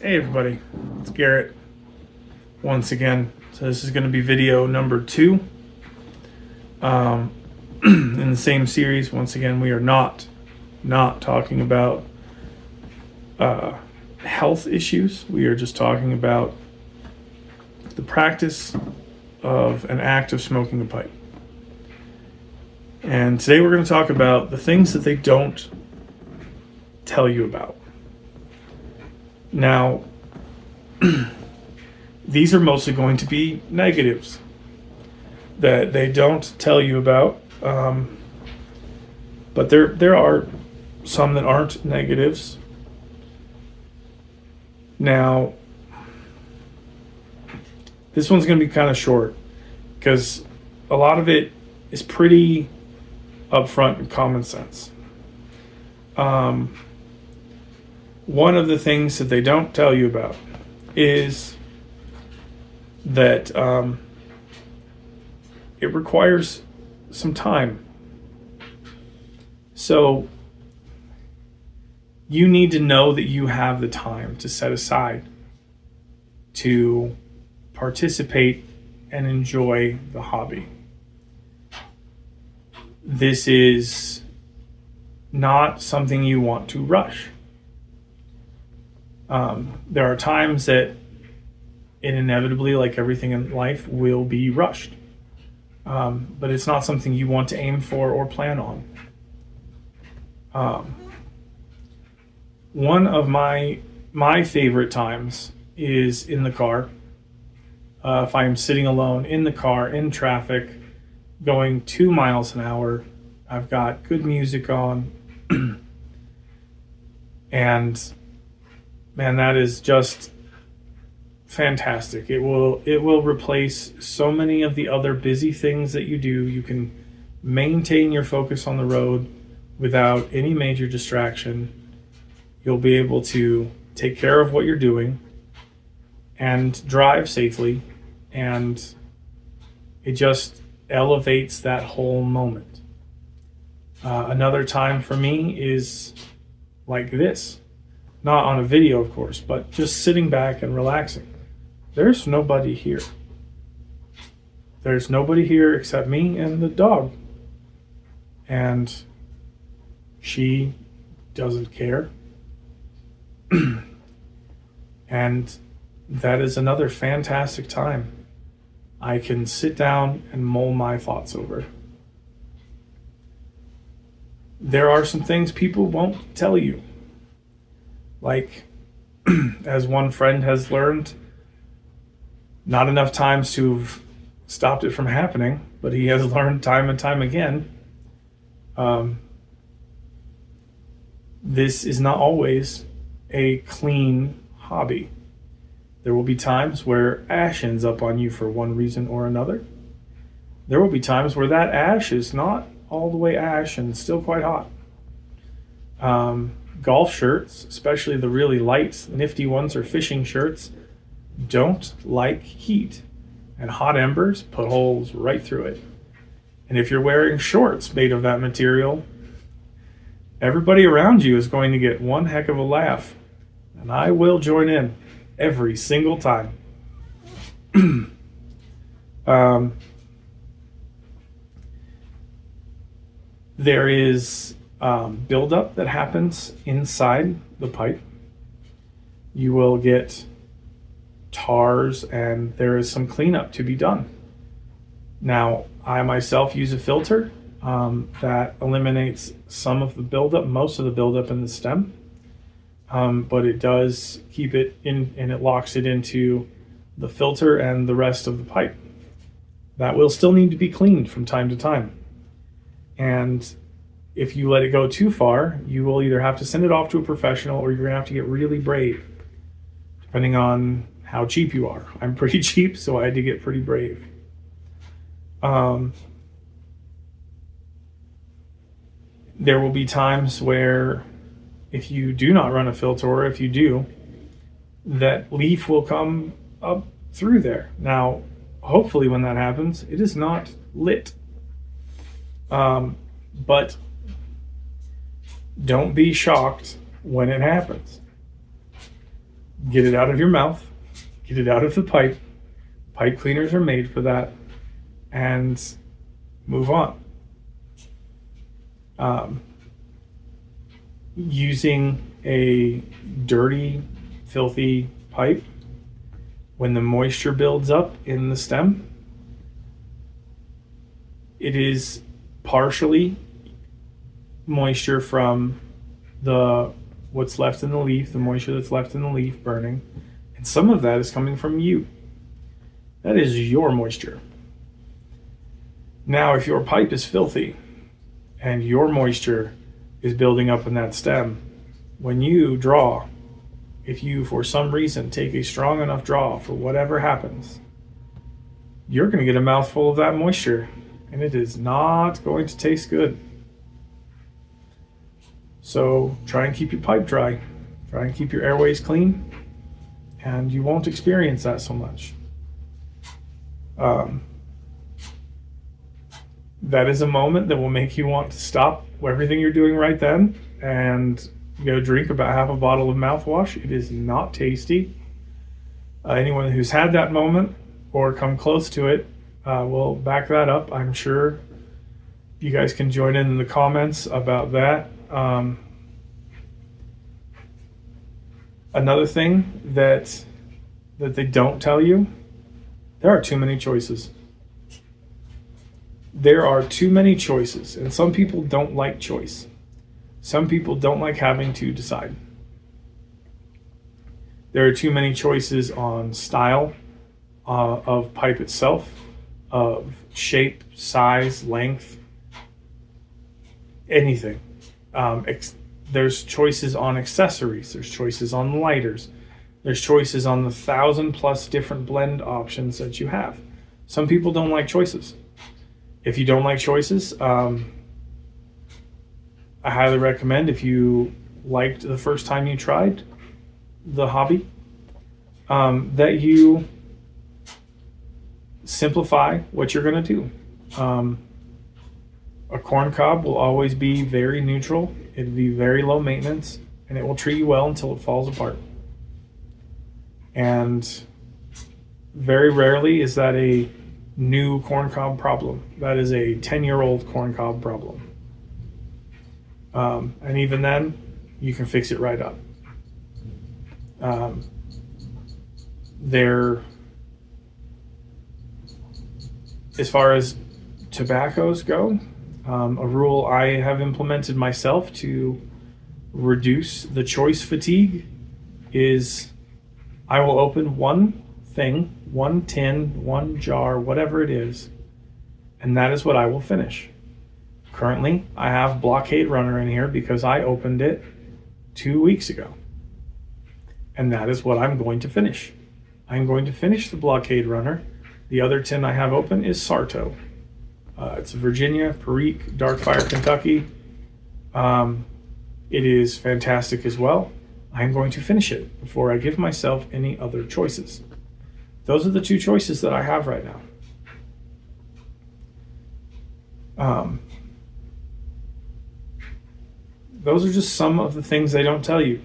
Hey everybody, it's Garrett once again. So this is going to be video number 2 in the same series. Once again, we are not talking about health issues. We are just talking about the practice of an act of smoking a pipe. And today we're going to talk about the things that they don't tell you about. Now, these are mostly going to be negatives that they don't tell you about, but there are some that aren't negatives. Now, this one's going to be kind of short because a lot of it is pretty upfront and common sense. One of the things that they don't tell you about is that it requires some time. So you need to know that you have the time to set aside to participate and enjoy the hobby. This is not something you want to rush. There are times that it inevitably, like everything in life, will be rushed. But it's not something you want to aim for or plan on. One of my favorite times is in the car. If I'm sitting alone in the car, in traffic, going 2 miles an hour, I've got good music on, and man, that is just fantastic. It will replace so many of the other busy things that you do. You can maintain your focus on the road without any major distraction. You'll be able to take care of what you're doing and drive safely, and it just elevates that whole moment. Another time for me is like this. Not on a video, of course, but just sitting back and relaxing. There's nobody here. There's nobody here except me and the dog. And she doesn't care. And that is another fantastic time. I can sit down and mull my thoughts over. There are some things people won't tell you. Like, as one friend has learned, not enough times to have stopped it from happening, but he has learned time and time again, this is not always a clean hobby. There will be times where ash ends up on you for one reason or another. There will be times where that ash is not all the way ash and still quite hot. Golf shirts, especially the really light, nifty ones, or fishing shirts, don't like heat, and hot embers put holes right through it. And if you're wearing shorts made of that material, everybody around you is going to get one heck of a laugh, and I will join in every single time. There is buildup that happens inside the pipe. You will get tars, and there is some cleanup to be done. Now, I myself use a filter that eliminates some of the buildup, most of the buildup in the stem, but it does keep it in, and it locks it into the filter and the rest of the pipe. That will still need to be cleaned from time to time. And if you let it go too far, you will either have to send it off to a professional, or you're going to have to get really brave, depending on how cheap you are. I'm pretty cheap, so I had to get pretty brave. There will be times where if you do not run a filter, or if you do, that leaf will come up through there. Now, hopefully when that happens, it is not lit. But don't be shocked when it happens. Get it out of your mouth, get it out of the pipe. Pipe cleaners are made for that, and move on. Using a dirty, filthy pipe, when the moisture builds up in the stem, it is partially moisture from the what's left in the leaf, the moisture that's left in the leaf burning, and some of that is coming from you. That is your moisture. Now, if your pipe is filthy and your moisture is building up in that stem, when you draw, if you for some reason take a strong enough draw for whatever happens, you're going to get a mouthful of that moisture, and it is not going to taste good. So try and keep your pipe dry. Try and keep your airways clean, and you won't experience that so much. That is a moment that will make you want to stop everything you're doing right then and go drink about half a bottle of mouthwash. It is not tasty. Anyone who's had that moment or come close to it will back that up. I'm sure you guys can join in the comments about that. Another thing that they don't tell you, there are too many choices. There are too many choices, and some people don't like choice. Some people don't like having to decide. There are too many choices on style of pipe itself, of shape, size, length, anything. There's choices on accessories. There's choices on lighters. There's choices on the 1,000+ different blend options that you have. Some people don't like choices. If you don't like choices, I highly recommend, if you liked the first time you tried the hobby, that you simplify what you're going to do. A corn cob will always be very neutral. It'll be very low maintenance, and it will treat you well until it falls apart. And very rarely is that a new corn cob problem. That is a 10-year-old corn cob problem. And even then, you can fix it right up. As far as tobaccos go, a rule I have implemented myself to reduce the choice fatigue is I will open one thing, one tin, one jar, whatever it is, and that is what I will finish. Currently, I have Blockade Runner in here because I opened it 2 weeks ago, and that is what I'm going to finish. I'm going to finish the Blockade Runner. The other tin I have open is Sarto. It's Virginia, Perique, Darkfire, Kentucky. It is fantastic as well. I'm going to finish it before I give myself any other choices. Those are the two choices that I have right now. Those are just some of the things they don't tell you.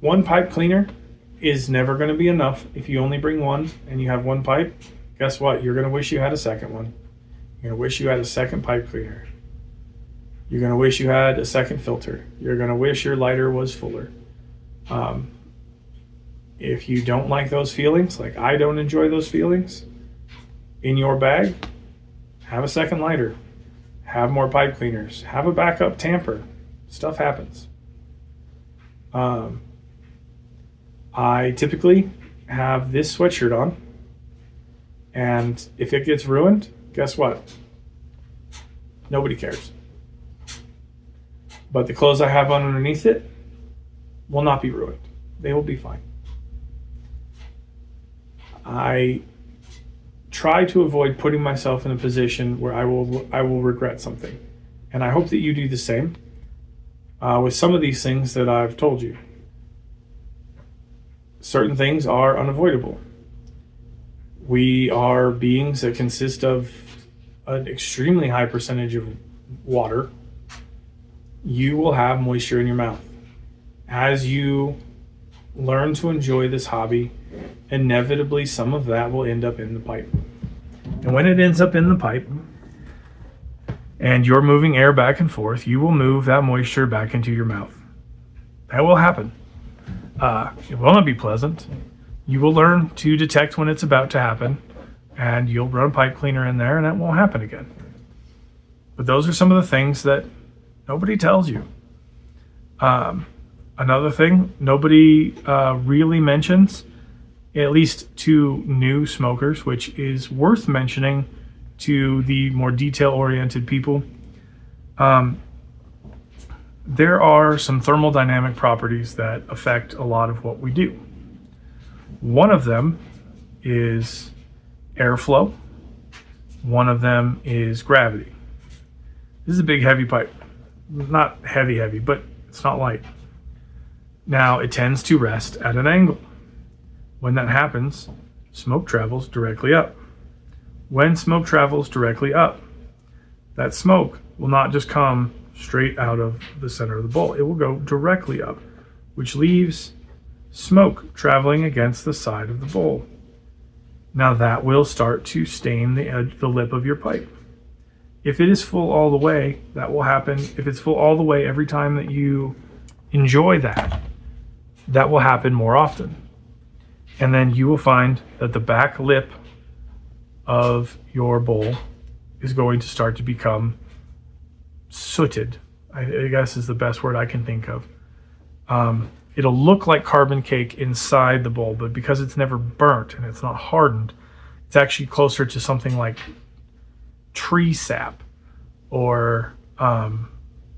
One pipe cleaner is never going to be enough. If you only bring one and you have one pipe, guess what? You're going to wish you had a second one. You're going to wish you had a second pipe cleaner. You're going to wish you had a second filter. You're going to wish your lighter was fuller. If you don't like those feelings, like I don't enjoy those feelings, in your bag, have a second lighter. Have more pipe cleaners. Have a backup tamper. Stuff happens. I typically have this sweatshirt on, and if it gets ruined, guess what? Nobody cares. But the clothes I have on underneath it will not be ruined. They will be fine. I try to avoid putting myself in a position where I will regret something. And I hope that you do the same with some of these things that I've told you. Certain things are unavoidable. We are beings that consist of an extremely high percentage of water. You will have moisture in your mouth. As you learn to enjoy this hobby, inevitably some of that will end up in the pipe. And when it ends up in the pipe and you're moving air back and forth, you will move that moisture back into your mouth. That will happen. It will not be pleasant. You will learn to detect when it's about to happen, and you'll run a pipe cleaner in there and that won't happen again. But those are some of the things that nobody tells you. Another thing nobody really mentions, at least to new smokers, which is worth mentioning to the more detail-oriented people, there are some thermodynamic properties that affect a lot of what we do. One of them is airflow. One of them is gravity. This is a big, heavy pipe. Not heavy, but it's not light. Now, it tends to rest at an angle. When that happens, smoke travels directly up. When smoke travels directly up, that smoke will not just come straight out of the center of the bowl. It will go directly up, which leaves smoke traveling against the side of the bowl. Now that will start to stain the lip of your pipe. If it is full all the way, that will happen. If it's full all the way every time that you enjoy that, that will happen more often. And then you will find that the back lip of your bowl is going to start to become sooted, I guess is the best word I can think of. It'll look like carbon cake inside the bowl, but because it's never burnt and it's not hardened, it's actually closer to something like tree sap or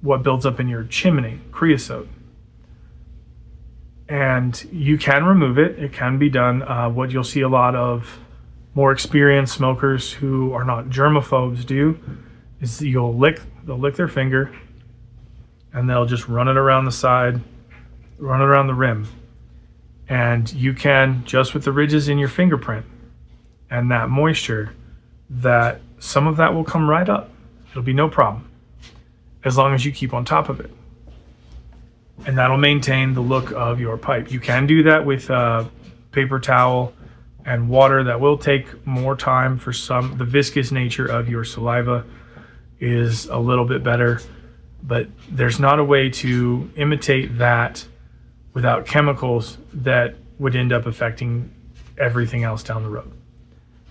what builds up in your chimney, creosote. And you can remove it. It can be done. What you'll see a lot of more experienced smokers who are not germaphobes do is they'll lick their finger and they'll just run it around the side, run it around the rim. And you can, just with the ridges in your fingerprint and that moisture, that some of that will come right up. It'll be no problem as long as you keep on top of it. And that'll maintain the look of your pipe. You can do that with paper towel and water. That will take more time for some. The viscous nature of your saliva is a little bit better, but there's not a way to imitate that without chemicals that would end up affecting everything else down the road.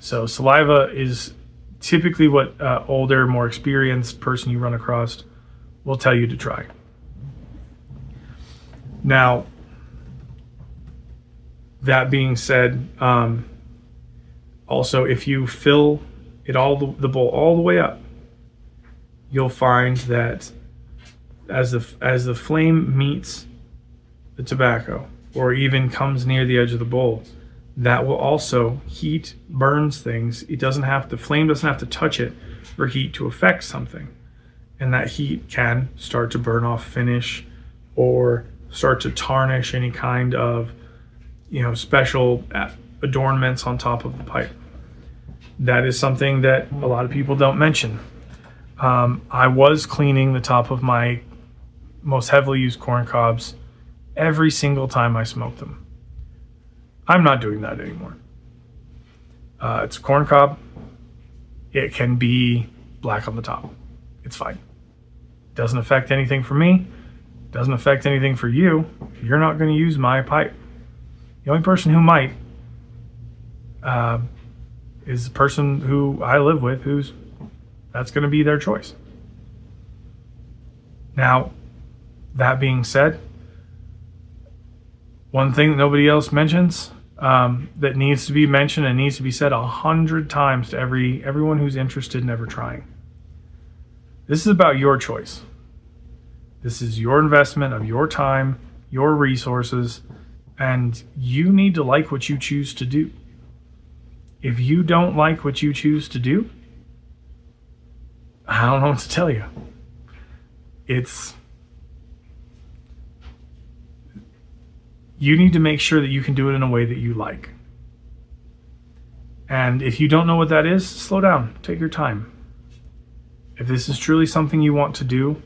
So saliva is typically what older, more experienced person you run across will tell you to try. Now, that being said, also if you fill it the bowl all the way up, you'll find that as the flame meets the tobacco or even comes near the edge of the bowl, that will also heat burns things. The flame doesn't have to touch it for heat to affect something. And that heat can start to burn off finish or start to tarnish any kind of, special adornments on top of the pipe. That is something that a lot of people don't mention. I was cleaning the top of my most heavily used corn cobs every single time I smoked them. I'm not doing that anymore. It's a corn cob. It can be black on the top. It's fine. Doesn't affect anything for me. Doesn't affect anything for you. You're not going to use my pipe. The only person who might is the person who I live with, that's going to be their choice. Now, that being said, one thing that nobody else mentions that needs to be mentioned and needs to be said 100 times to everyone who's interested in ever trying. This is about your choice. This is your investment of your time, your resources, and you need to like what you choose to do. If you don't like what you choose to do, I don't know what to tell you. You need to make sure that you can do it in a way that you like. And if you don't know what that is, slow down, take your time. If this is truly something you want to do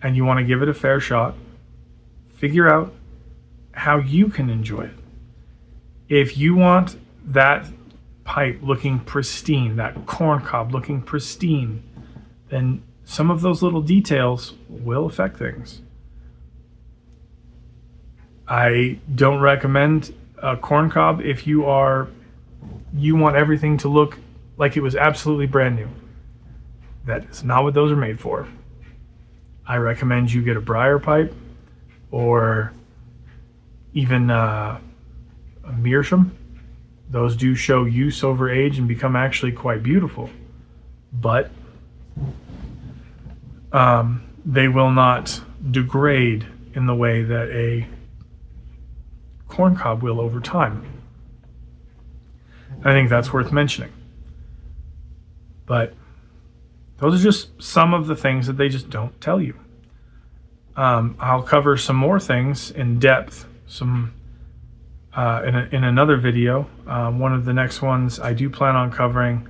and you want to give it a fair shot, figure out how you can enjoy it. If you want that pipe looking pristine, that corn cob looking pristine, then some of those little details will affect things. I don't recommend a corn cob if you want everything to look like it was absolutely brand new. That is not what those are made for. I recommend you get a briar pipe or even a meerschaum. Those do show use over age and become actually quite beautiful, but they will not degrade in the way that a corncob will over time. I think that's worth mentioning. But those are just some of the things that they just don't tell you. I'll cover some more things in depth in another video. One of the next ones I do plan on covering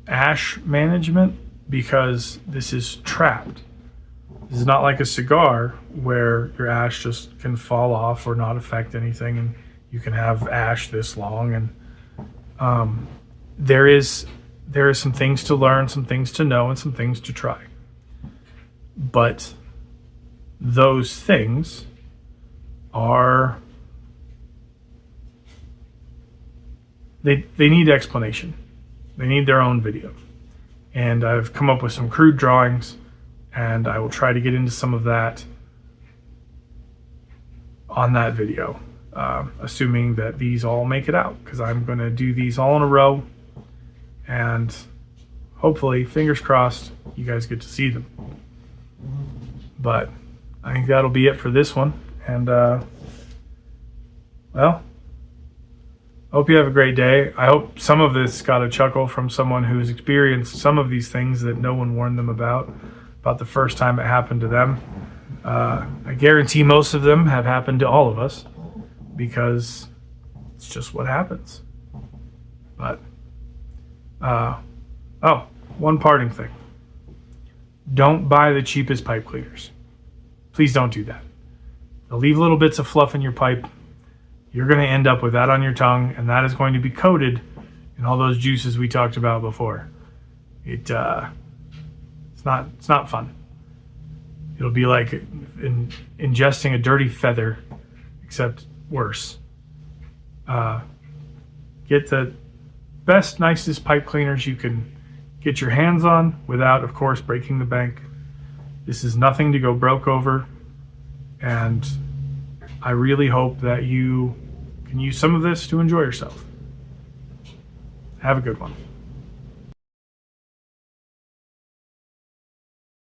ash management, because this is trapped. This is not like a cigar where your ash just can fall off or not affect anything and you can have ash this long. And there is some things to learn, some things to know, and some things to try. But those things are, they need explanation. They need their own video. And I've come up with some crude drawings, and I will try to get into some of that on that video, assuming that these all make it out, because I'm going to do these all in a row, and hopefully, fingers crossed, you guys get to see them. But I think that'll be it for this one, and well, I hope you have a great day. I hope some of this got a chuckle from someone who's experienced some of these things that no one warned them about the first time it happened to them. I guarantee most of them have happened to all of us, because it's just what happens. But, one parting thing. Don't buy the cheapest pipe cleaners. Please don't do that. They'll leave little bits of fluff in your pipe. You're going to end up with that on your tongue, and that is going to be coated in all those juices we talked about before. It's not fun. It'll be like ingesting a dirty feather, except worse. Get the best, nicest pipe cleaners you can get your hands on without, of course, breaking the bank. This is nothing to go broke over, and I really hope that you can use some of this to enjoy yourself. Have a good one.